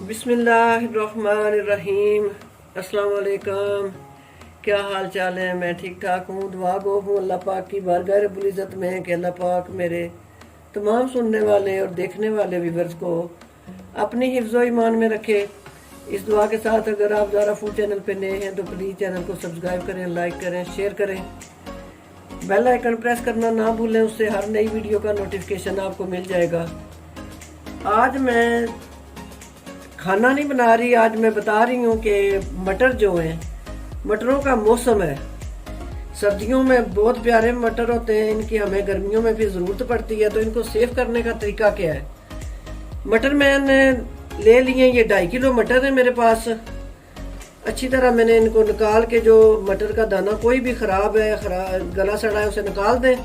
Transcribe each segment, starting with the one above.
बिस्मिल्लाहिर्रहमानिर्रहीम। अस्सलाम वालेकुम। क्या हाल चाल है? मैं ठीक ठाक हूँ। दुआ गो हूँ अल्लाह पाक की बारगाह रब्बुल इज़्ज़त में कि अल्लाह पाक मेरे तमाम सुनने वाले और देखने वाले व्यूअर्स को अपनी हिफ्ज़ो ईमान में रखे। इस दुआ के साथ अगर आप ज़ारा फूड चैनल पे नए हैं तो प्लीज़ चैनल को सब्सक्राइब करें, लाइक करें, शेयर करें, बेल आइकन प्रेस करना ना भूलें, उससे हर नई वीडियो का नोटिफिकेशन आपको मिल जाएगा। आज मैं खाना नहीं बना रही, आज मैं बता रही हूँ कि मटर जो हैं, मटरों का मौसम है। सर्दियों में बहुत प्यारे मटर होते हैं, इनकी हमें गर्मियों में भी ज़रूरत पड़ती है, तो इनको सेव करने का तरीका क्या है। मटर मैंने ले लिए, ये 2.5 किलो मटर है मेरे पास। अच्छी तरह मैंने इनको निकाल के, जो मटर का दाना कोई भी ख़राब है, गला सड़ा है, उसे निकाल दें।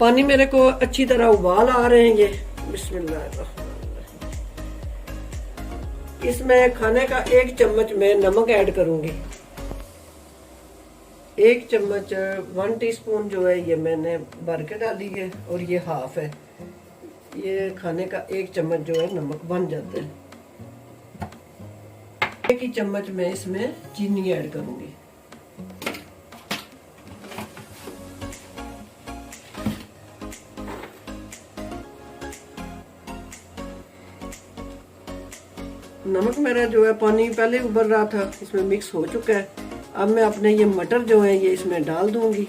पानी मेरे को अच्छी तरह उबाल आ रहे हैं ये। बिस्मिल्लाह। इसमें खाने का 1 चम्मच मैं नमक ऐड करूंगी। 1 चम्मच 1 टीस्पून जो है ये मैंने भर के डाली है, और ये हाफ है। ये खाने का 1 चम्मच जो है नमक बन जाता है। 1 ही चम्मच मैं इसमें चीनी ऐड करूंगी। नमक मेरा जो है पानी पहले उबल रहा था, इसमें मिक्स हो चुका है। अब मैं अपने ये मटर जो है ये इसमें डाल दूंगी।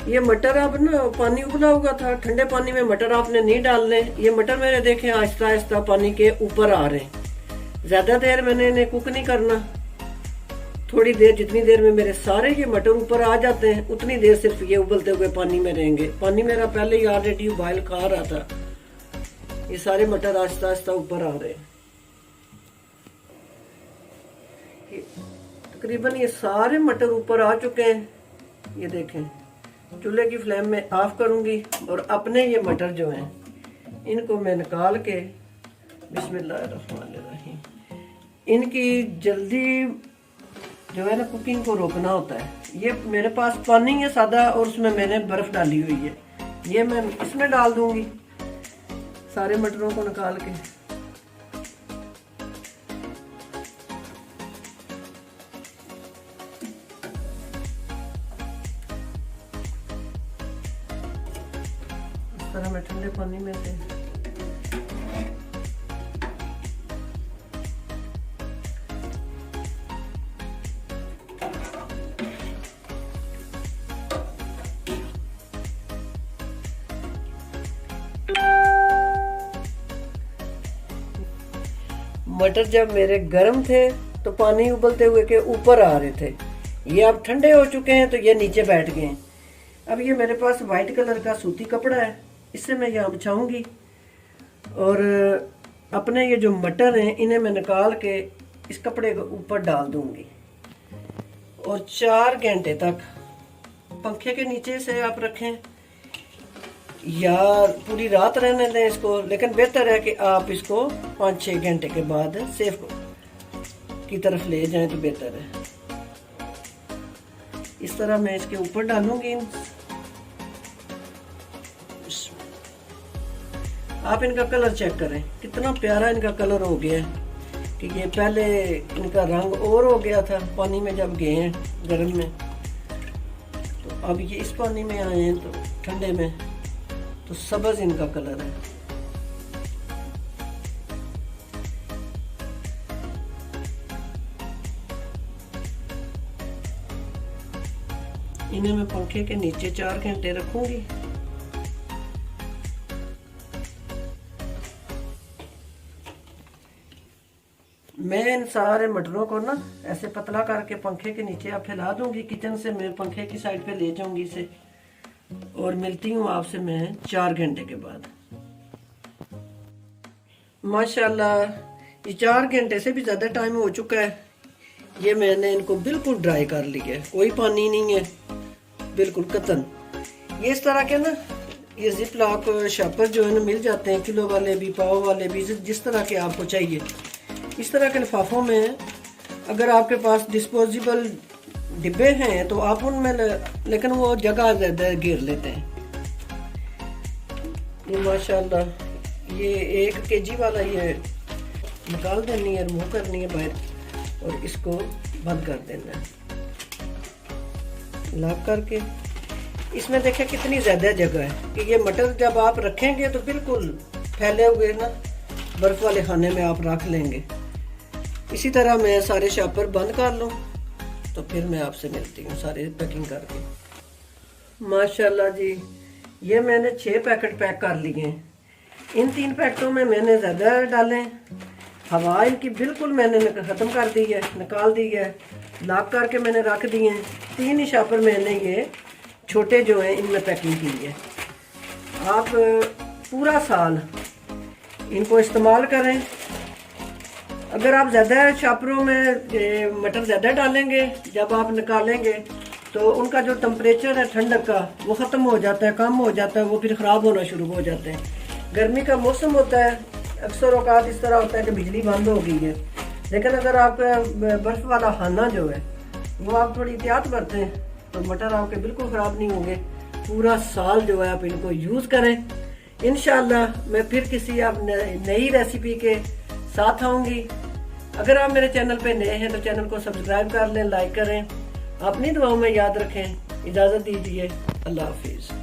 ये मटर अब ना पानी उबला हुआ था, ठंडे पानी में मटर आपने नहीं डालने। ये मटर मेरे देखें आहिस्ता आहिस्ता पानी के ऊपर आ रहे हैं। ज्यादा देर मैंने इन्हें कुक नहीं करना, थोड़ी देर, जितनी देर में मेरे सारे ये मटर ऊपर आ जाते हैं उतनी देर सिर्फ ये उबलते हुए पानी में रहेंगे। पानी मेरा पहले ही ऑलरेडी उबाल खा रहा था। ये सारे मटर आहिस्ता आहिस्ता ऊपर आ रहे हैं। तकरीबन ये सारे मटर ऊपर आ चुके हैं। ये देखें, चूल्हे की फ्लेम में ऑफ करूंगी और अपने ये मटर जो हैं इनको मैं निकाल के, बिस्मिल्लाहिर्रहमानिर्रहीम, इनकी जल्दी जो है ना कुकिंग को रोकना होता है। ये मेरे पास पानी है सादा, और उसमें मैंने बर्फ डाली हुई है। ये मैं इसमें डाल दूंगी सारे मटरों को निकाल के। इस तरह मैं ठंडे पानी में से मटर जब मेरे गर्म थे तो पानी उबलते हुए के ऊपर आ रहे थे। ये अब ठंडे हो चुके हैं तो ये नीचे बैठ गए हैं। अब ये मेरे पास वाइट कलर का सूती कपड़ा है, इससे मैं यहाँ बिछाऊंगी और अपने ये जो मटर हैं इन्हें मैं निकाल के इस कपड़े के ऊपर डाल दूंगी, और 4 घंटे तक पंखे के नीचे से आप रखें या पूरी रात रहने दें इसको। लेकिन बेहतर है कि आप इसको 5-6 घंटे के बाद सेफ की तरफ ले जाएं तो बेहतर है। इस तरह मैं इसके ऊपर डालूंगी। आप इनका कलर चेक करें, कितना प्यारा इनका कलर हो गया है। कि ये पहले इनका रंग और हो गया था पानी में जब गए हैं गर्म में, तो अब ये इस पानी में आए हैं तो ठंडे में तो सब्ज इनका कलर है। इन्हें मैं पंखे के नीचे 4 घंटे रखूंगी। मैं इन सारे मटरों को ना ऐसे पतला करके पंखे के नीचे आप फैला दूंगी। किचन से मैं पंखे की साइड पे ले जाऊंगी इसे, और मिलती हूँ आपसे मैं 4 घंटे के बाद। माशाल्लाह ये 4 घंटे से भी ज़्यादा टाइम हो चुका है। ये मैंने इनको बिल्कुल ड्राई कर लिया है, कोई पानी नहीं है, बिल्कुल कतन। ये इस तरह के ना ये जिप लॉक शापर जो है ना मिल जाते हैं, किलो वाले भी, पाव वाले भी, जिस तरह के आपको चाहिए। इस तरह के लिफाफों में अगर आपके पास डिस्पोजेबल डिब्बे हैं तो आप उनमें लेकिन वो जगह ज़्यादा घेर लेते हैं। ये माशाल्लाह ये 1 kg वाला ये निकाल देनी है, रिमूव करनी है बाहर और इसको बंद कर देना है लॉक करके। इसमें देखें कितनी ज़्यादा जगह है कि ये मटर जब आप रखेंगे तो बिल्कुल फैले हुए ना बर्फ़ वाले खाने में आप रख लेंगे। इसी तरह मैं सारे शॉपर बंद कर लूँ तो फिर मैं आपसे मिलती हूँ सारे पैकिंग करके। माशाल्लाह जी ये मैंने 6 पैकेट पैक कर लिए हैं। इन 3 पैकेटों में मैंने ज़्यादा डालें, हवा इनकी बिल्कुल मैंने ख़त्म कर दी है, निकाल दी है, लॉक करके मैंने रख दिए हैं। 3 ही शॉपर मैंने ये छोटे जो हैं इनमें पैकिंग की है। आप पूरा साल इनको इस्तेमाल करें। अगर आप ज़्यादा शॉपरों में मटर ज़्यादा डालेंगे जब आप निकालेंगे तो उनका जो टेम्परेचर है ठंडक का वो ख़त्म हो जाता है, कम हो जाता है, वो फिर ख़राब होना शुरू हो जाते हैं। गर्मी का मौसम होता है, अक्सर औकात इस तरह होता है कि बिजली बंद हो गई है, लेकिन अगर आपका बर्फ़ वाला खाना जो है वो आप थोड़ी एहतियात बरतें तो मटर आपके बिल्कुल ख़राब नहीं होंगे। पूरा साल जो है आप इनको यूज़ करें। इंशाल्लाह मैं फिर किसी आप नई रेसिपी के साथ आऊँगी। अगर आप मेरे चैनल पे नए हैं तो चैनल को सब्सक्राइब कर लें, लाइक करें। अपनी दुआओं में याद रखें। इजाज़त दीजिए। अल्लाह हाफिज़।